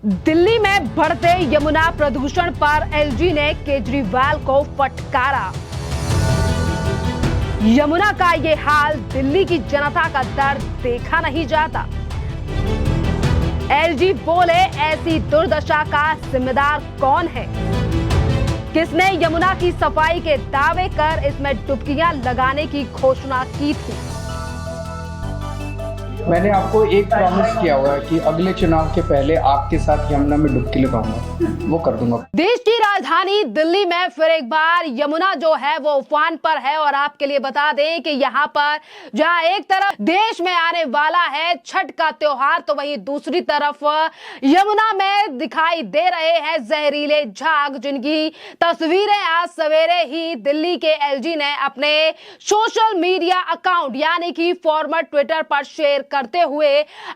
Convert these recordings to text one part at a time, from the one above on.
दिल्ली में बढ़ते यमुना प्रदूषण पर एलजी ने केजरीवाल को फटकारा। यमुना का ये हाल दिल्ली की जनता का दर्द देखा नहीं जाता। एलजी बोले, ऐसी दुर्दशा का जिम्मेदार कौन है? किसने यमुना की सफाई के दावे कर इसमें डुबकियां लगाने की घोषणा की थी? मैंने आपको एक प्रॉमिस किया हुआ है कि अगले चुनाव के पहले आपके साथ यमुना में डुबकी लगाऊंगा, वो कर दूंगा। देश की राजधानी दिल्ली में फिर एक बार यमुना जो है वो उफान पर है। और आपके लिए बता दें कि यहाँ पर जहाँ एक तरफ देश में आने वाला है छठ का त्योहार, तो वहीं दूसरी तरफ यमुना में दिखाई दे रहे हैं जहरीले झाग, जिनकी तस्वीरें आज सवेरे ही दिल्ली के एलजी ने अपने सोशल मीडिया अकाउंट यानी कि फॉर्मर ट्विटर पर शेयर करते हुए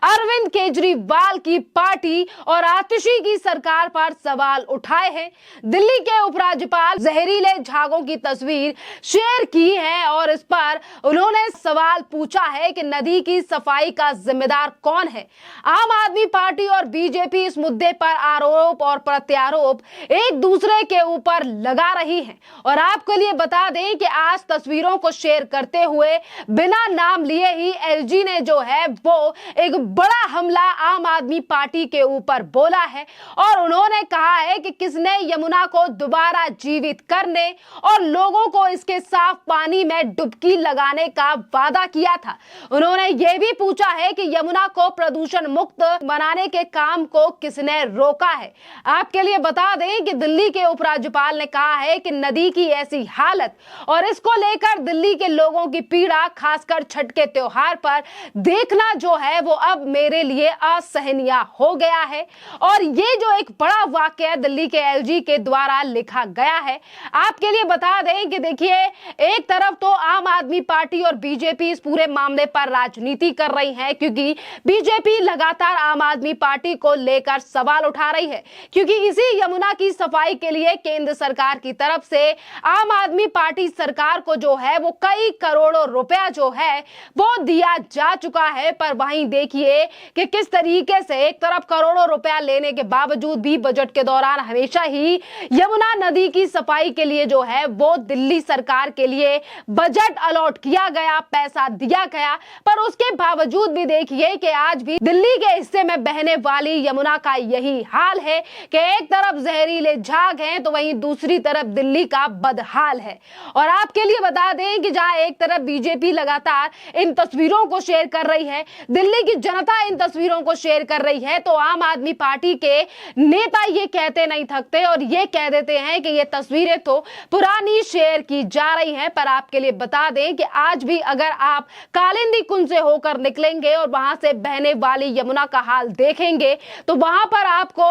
अरविंद केजरीवाल की पार्टी और आतिशी की सरकार पर सवाल उठाए हैं। दिल्ली के उपराज्यपाल जहरीले झागों की तस्वीर शेयर की है और इस पर उन्होंने सवाल पूछा है कि नदी की सफाई का जिम्मेदार कौन है। आम आदमी पार्टी और बीजेपी इस मुद्दे पर आरोप और प्रत्यारोप एक दूसरे के ऊपर लगा रही हैं। और आपके लिए बता दें कि आज तस्वीरों को शेयर करते हुए बिना नाम लिए ही एलजी ने जो है वो एक बड़ा हमला आम आदमी पार्टी के ऊपर बोला है। और उन्होंने कहा है कि किसने यमुना को दोबारा जीवित करने और लोगों को इसके साफ पानी में डुबकी लगाने का वादा किया था। उन्होंने ये भी पूछा है कि यमुना को प्रदूषण मुक्त बनाने के काम को किसने रोका है। आपके लिए बता दें कि दिल्ली के उपराज्यपाल ने कहा है कि नदी की ऐसी हालत और इसको लेकर दिल्ली के लोगों की पीड़ा खासकर छठ के त्योहार पर देखना जो है वो अब मेरे लिए असहनीय हो गया है। और ये जो एक बड़ा वाकया दिल्ली के एलजी के द्वारा लिखा गया है, आपके लिए बता दें कि देखिए, एक तरफ तो आम आदमी पार्टी और बीजेपी इस पूरे मामले पर राजनीति कर रही है, क्योंकि बीजेपी लगातार आम आदमी पार्टी को लेकर सवाल उठा रही है, क्योंकि इसी यमुना की सफाई के लिए केंद्र सरकार की तरफ से आम आदमी पार्टी सरकार को जो है वो कई करोड़ों रुपया जो है वो दिया जा चुका है। पर वहीं देखिए कि किस तरीके से एक तरफ करोड़ों रुपया लेने के बावजूद भी बजट के दौरान हमेशा ही यमुना नदी की सफाई के लिए जो है वो दिल्ली सरकार के लिए बजट अलॉट किया गया, पैसा दिया गया, पर उसके बावजूद भी देखिए कि आज भी दिल्ली के हिस्से में बहने वाली यमुना का यही हाल है कि एक तरफ जहरीले झाग हैं तो वहीं दूसरी तरफ दिल्ली का बदहाल है। और आपके लिए बता दें कि जहां एक तरफ बीजेपी लगातार इन तस्वीरों को शेयर कर रही है, दिल्ली की जनता इन तस्वीरों को शेयर कर रही है, तो आम आदमी पार्टी के नेता ये कहते नहीं थकते और ये कह देते हैं कि ये तस्वीरें तो पुरानी शेयर की जा रही हैं। पर आपके लिए बता दें कि आज भी अगर आप कालिंदी कुंज से होकर निकलेंगे और वहां से बहने वाली यमुना का हाल देखेंगे तो वहां पर आपको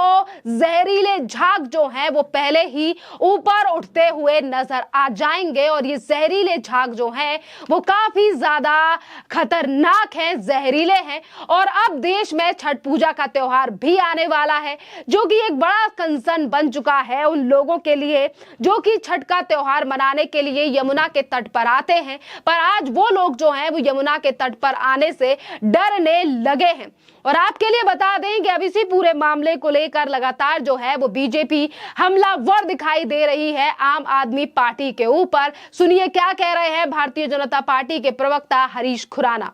जहरीले झाग जो हैं वो पहले ही ऊपर उठते हुए नजर आ जाएंगे। और ये जहरीले झाग जो हैं वो काफी ज्यादा खतरनाक हैं, जहरीले हैं। और अब देश में छठ पूजा का त्योहार भी आने वाला है, जो कि एक बड़ा कंसर्न बन चुका है उन लोगों के लिए जो कि छठ का त्योहार मनाने के लिए यमुना के तट पर आते हैं। पर आज वो लोग जो हैं वो यमुना के तट पर आने से डरने लगे हैं। और आपके लिए बता दें कि अब इसी पूरे मामले को लेकर लगातार जो है वो बीजेपी हमलावर दिखाई दे रही है आम आदमी पार्टी के ऊपर। सुनिए क्या कह रहे हैं भारतीय जनता पार्टी के प्रवक्ता हरीश खुराना।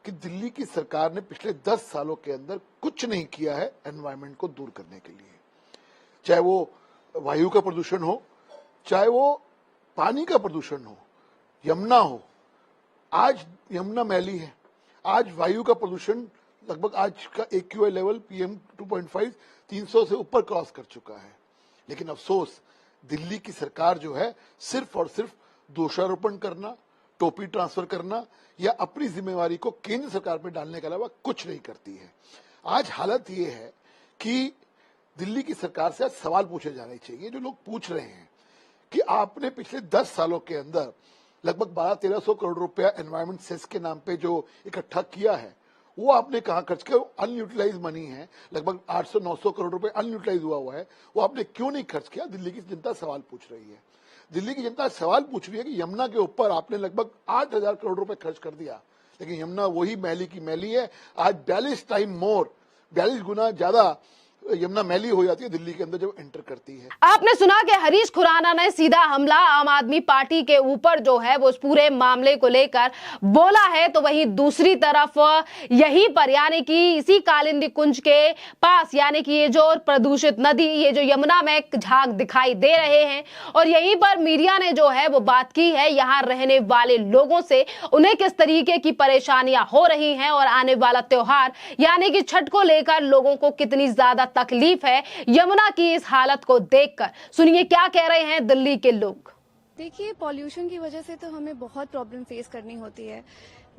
कि दिल्ली की सरकार ने पिछले 10 सालों के अंदर कुछ नहीं किया है एनवायरनमेंट को दूर करने के लिए, चाहे वो वायु का प्रदूषण हो, चाहे वो पानी का प्रदूषण हो, यमुना हो। आज यमुना मैली है, आज वायु का प्रदूषण लगभग आज का AQI लेवल PM 2.5 300 से ऊपर क्रॉस कर चुका है। लेकिन अफसोस दिल्ली की सरकार जो है सिर्फ और सिर्फ दोषारोपण करना, टोपी ट्रांसफर करना या अपनी जिम्मेवारी को केंद्र सरकार पर डालने के अलावा कुछ नहीं करती है। आज हालत ये है कि दिल्ली की सरकार से आज सवाल पूछे जाने चाहिए। जो लोग पूछ रहे हैं कि आपने पिछले 10 सालों के अंदर लगभग 1200-1300 करोड़ रुपया एनवायरमेंट सेस के नाम पे जो इकट्ठा किया है वो आपने कहाँ खर्च किया? अनयूटिलाइज मनी है, लगभग 800-900 करोड़ रुपए अनयूटिलाइज हुआ है, वो आपने क्यों नहीं खर्च किया? दिल्ली की जनता सवाल पूछ रही है। दिल्ली की जनता सवाल पूछ रही है कि यमुना के ऊपर आपने लगभग 8000 करोड़ रुपए खर्च कर दिया, लेकिन यमुना वही मैली की मैली है। आज 42 गुना ज्यादा यमुना मैली हो जाती है दिल्ली के अंदर जब एंटर करती है। आपने सुना कि हरीश खुराना ने सीधा हमला आम आदमी पार्टी के ऊपर जो है वो इस पूरे मामले को लेकर बोला है, तो वहीं दूसरी तरफ यहीं पर यानी कि इसी कालिंदी कुंज के पास यानी कि ये जो प्रदूषित नदी, ये जो यमुना में झाग दिखाई दे रहे हैं और यहीं पर मीडिया ने जो है वो बात की है यहाँ रहने वाले लोगों से, उन्हें किस तरीके की परेशानियां हो रही हैं और आने वाला त्योहार यानी कि छठ को लेकर लोगों को कितनी ज्यादा तकलीफ है यमुना की इस हालत को देखकर। सुनिए क्या कह रहे हैं दिल्ली के लोग। देखिए, पॉल्यूशन की वजह से तो हमें बहुत प्रॉब्लम फेस करनी होती है।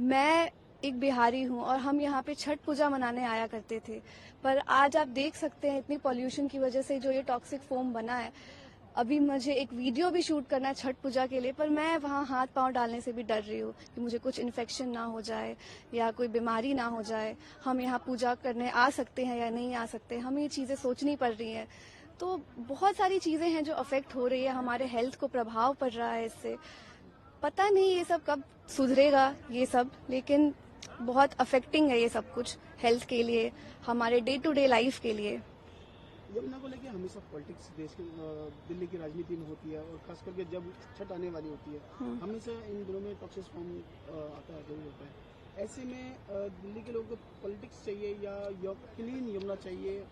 मैं एक बिहारी हूँ और हम यहाँ पे छठ पूजा मनाने आया करते थे, पर आज आप देख सकते हैं इतनी पॉल्यूशन की वजह से जो ये टॉक्सिक फोम बना है। अभी मुझे एक वीडियो भी शूट करना है छठ पूजा के लिए, पर मैं वहाँ हाथ पांव डालने से भी डर रही हूँ कि मुझे कुछ इन्फेक्शन ना हो जाए या कोई बीमारी ना हो जाए। हम यहाँ पूजा करने आ सकते हैं या नहीं आ सकते, हमें ये चीज़ें सोचनी पड़ रही हैं। तो बहुत सारी चीज़ें हैं जो अफेक्ट हो रही है, हमारे हेल्थ को प्रभाव पड़ रहा है इससे। पता नहीं ये सब कब सुधरेगा ये सब, लेकिन बहुत अफेक्टिंग है ये सब कुछ हेल्थ के लिए, हमारे डे टू डे लाइफ के लिए। यमुना को लेके हमेशा पॉलिटिक्स देश के दिल्ली की राजनीति में होती है और खास करके जब छठ आने वाली होती है हमेशा इन दिनों में टॉक्सिक फॉर्म आता है, जरूर होता है। ऐसे में दिल्ली के लोगों को पॉलिटिक्स चाहिए या क्लीन यमुना चाहिए?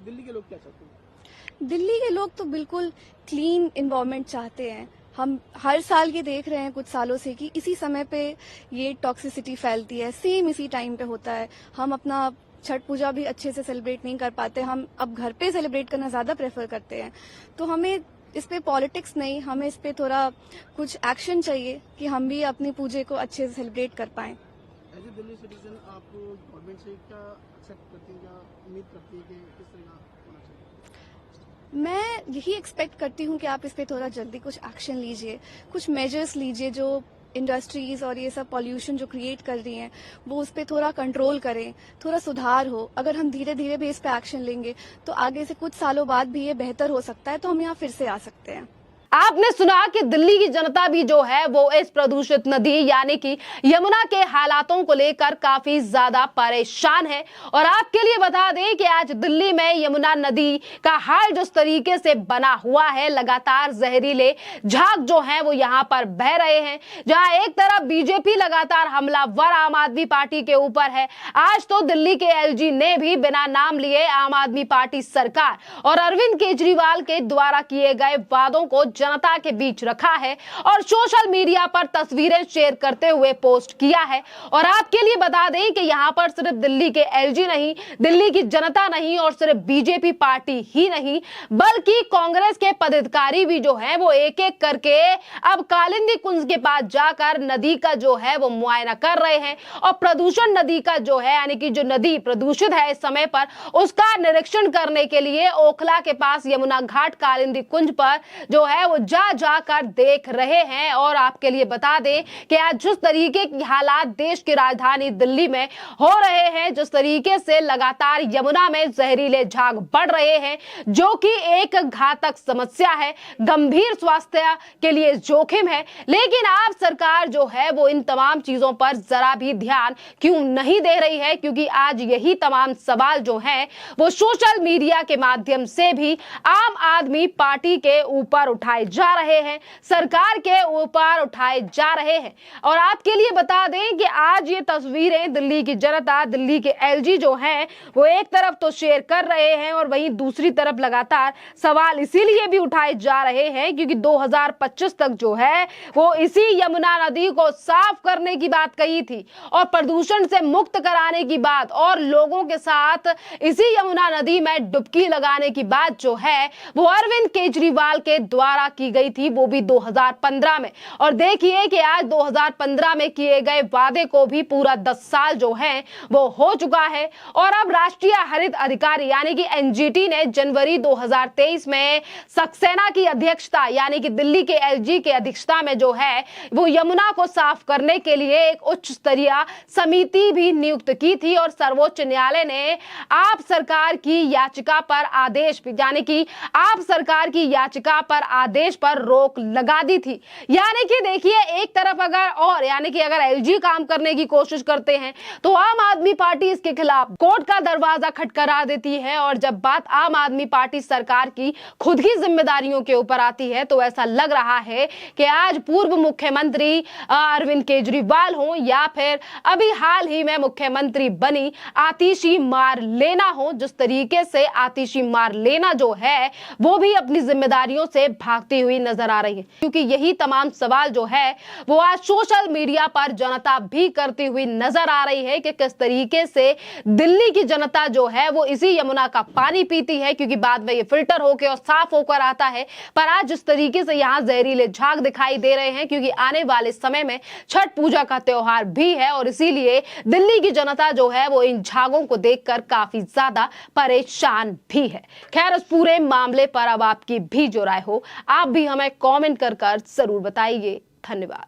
दिल्ली के लोग क्या चाहते हैं? दिल्ली के लोग तो बिल्कुल क्लीन एनवायरनमेंट चाहते हैं। हम हर साल ये देख रहे हैं कुछ सालों से कि इसी समय पे ये टॉक्सिसिटी फैलती है, सेम इसी टाइम पे होता है। हम अपना छठ पूजा भी अच्छे से सेलिब्रेट नहीं कर पाते, हम अब घर पे सेलिब्रेट करना ज्यादा प्रेफर करते हैं। तो हमें इस पे पॉलिटिक्स नहीं, हमें इस पे थोड़ा कुछ एक्शन चाहिए कि हम भी अपनी पूजे को अच्छे से सेलिब्रेट कर पाएं। एज ए दिल्ली सिटीजन आप गवर्नमेंट से क्या एक्सेप्ट करती हैं, क्या उम्मीद करती हैं कि किस तरह होना चाहिए? मैं यही एक्सपेक्ट करती हूँ कि आप इस पे थोड़ा जल्दी कुछ एक्शन लीजिए, कुछ मेजर्स लीजिए जो इंडस्ट्रीज और ये सब पॉल्यूशन जो क्रिएट कर रही हैं वो उस पे थोड़ा कंट्रोल करें, थोड़ा सुधार हो। अगर हम धीरे धीरे भी इस पे एक्शन लेंगे तो आगे से कुछ सालों बाद भी ये बेहतर हो सकता है, तो हम यहाँ फिर से आ सकते हैं। आपने सुना कि दिल्ली की जनता भी जो है वो इस प्रदूषित नदी यानी कि यमुना के हालातों को लेकर काफी ज्यादा परेशान है। और आपके लिए बता दें कि आज दिल्ली में यमुना नदी का हाल जिस तरीके से बना हुआ है, लगातार जहरीले झाग जो हैं वो यहां पर बह रहे हैं। जहां एक तरफ बीजेपी लगातार हमलावर आम आदमी पार्टी के ऊपर है, आज तो दिल्ली के एलजी ने भी बिना नाम लिए आम आदमी पार्टी सरकार और अरविंद केजरीवाल के द्वारा किए गए वादों को जनता के बीच रखा है और सोशल मीडिया पर तस्वीरें शेयर करते हुए पोस्ट किया है। और आपके लिए बता दें कि यहां पर सिर्फ दिल्ली के एलजी नहीं, दिल्ली की जनता नहीं और सिर्फ बीजेपी पार्टी ही नहीं बल्कि कांग्रेस के पदाधिकारी भी जो है वो एक एक करके अब कालिंदी कुंज के पास जाकर नदी का जो है वो मुआयना कर रहे हैं और प्रदूषण नदी का जो है यानी कि जो नदी प्रदूषित है इस समय पर उसका निरीक्षण करने के लिए ओखला के पास यमुना घाट कालिंदी कुंज पर जो है वो जा जाकर देख रहे हैं। और आपके लिए बता दें कि आज जिस तरीके की हालात देश की राजधानी दिल्ली में हो रहे हैं, जिस तरीके से लगातार यमुना में जहरीले झाग बढ़ रहे हैं जो कि एक घातक समस्या है, गंभीर स्वास्थ्य के लिए जोखिम है, लेकिन आप सरकार जो है वो इन तमाम चीजों पर जरा भी ध्यान क्यों नहीं दे रही है? क्योंकि आज यही तमाम सवाल जो हैं वो सोशल मीडिया के माध्यम से भी आम आदमी पार्टी के ऊपर उठाए जा रहे हैं, सरकार के ऊपर उठाए जा रहे हैं। और आपके लिए बता दें कि आज ये तस्वीरें दिल्ली की जनता, दिल्ली के एलजी जो हैं वो एक तरफ तो शेयर कर रहे हैं और वहीं दूसरी तरफ लगातार सवाल इसीलिए भी उठाए जा रहे हैं क्योंकि 2025 तक जो है वो इसी यमुना नदी को साफ करने की बात कही थी और प्रदूषण से मुक्त कराने की बात और लोगों के साथ इसी यमुना नदी में डुबकी लगाने की बात जो है वो अरविंद केजरीवाल के द्वारा की गई थी, वो भी 2015 में। और देखिए कि आज 2015 में किए गए वादे को भी पूरा 10 साल जो है वो हो चुका है। और अब राष्ट्रीय हरित अधिकारी यानी कि एनजीटी ने जनवरी 2023 में सक्सेना की अध्यक्षता यानी कि दिल्ली के एलजी के अध्यक्षता में जो है वो यमुना को साफ करने के लिए एक उच्च स्तरीय समिति भी नियुक्त की थी और सर्वोच्च न्यायालय ने आप सरकार की याचिका पर आदेश यानी कि आप सरकार की याचिका पर आदेश आदेश पर रोक लगा दी थी। यानी कि देखिए, एक तरफ अगर एलजी काम करने की कोशिश करते हैं तो आम आदमी पार्टी इसके खिलाफ कोर्ट का दरवाजा खटखटा देती है। और जब बात आम आदमी पार्टी सरकार की खुद की जिम्मेदारियों के ऊपर आती है तो ऐसा लग रहा है कि आज पूर्व मुख्यमंत्री अरविंद केजरीवाल हो या फिर अभी हाल ही में मुख्यमंत्री बनी आतिशी मारलेना हो, जिस तरीके से आतिशी मारलेना जो है वो भी अपनी जिम्मेदारियों से भागती हुई नजर आ रही है। क्योंकि यही तमाम सवाल जो है वो आज सोशल मीडिया पर जनता भी करती हुई नजर आ रही है कि किस तरीके से दिल्ली की जनता जो है वो इसी यमुना का पानी पीती है, क्योंकि बाद में ये फिल्टर होकर और साफ होकर आता है। पर आज जिस तरीके से यहाँ जहरीले झाग दिखाई दे रहे हैं, क्योंकि आने वाले समय में छठ पूजा का त्योहार भी है और इसीलिए दिल्ली की जनता जो है वो इन झागों को देखकर काफी ज्यादा परेशान भी है। खैर, इस पूरे मामले पर अब आपकी भी जो राय हो, आप भी हमें कमेंट कर जरूर बताइए। धन्यवाद।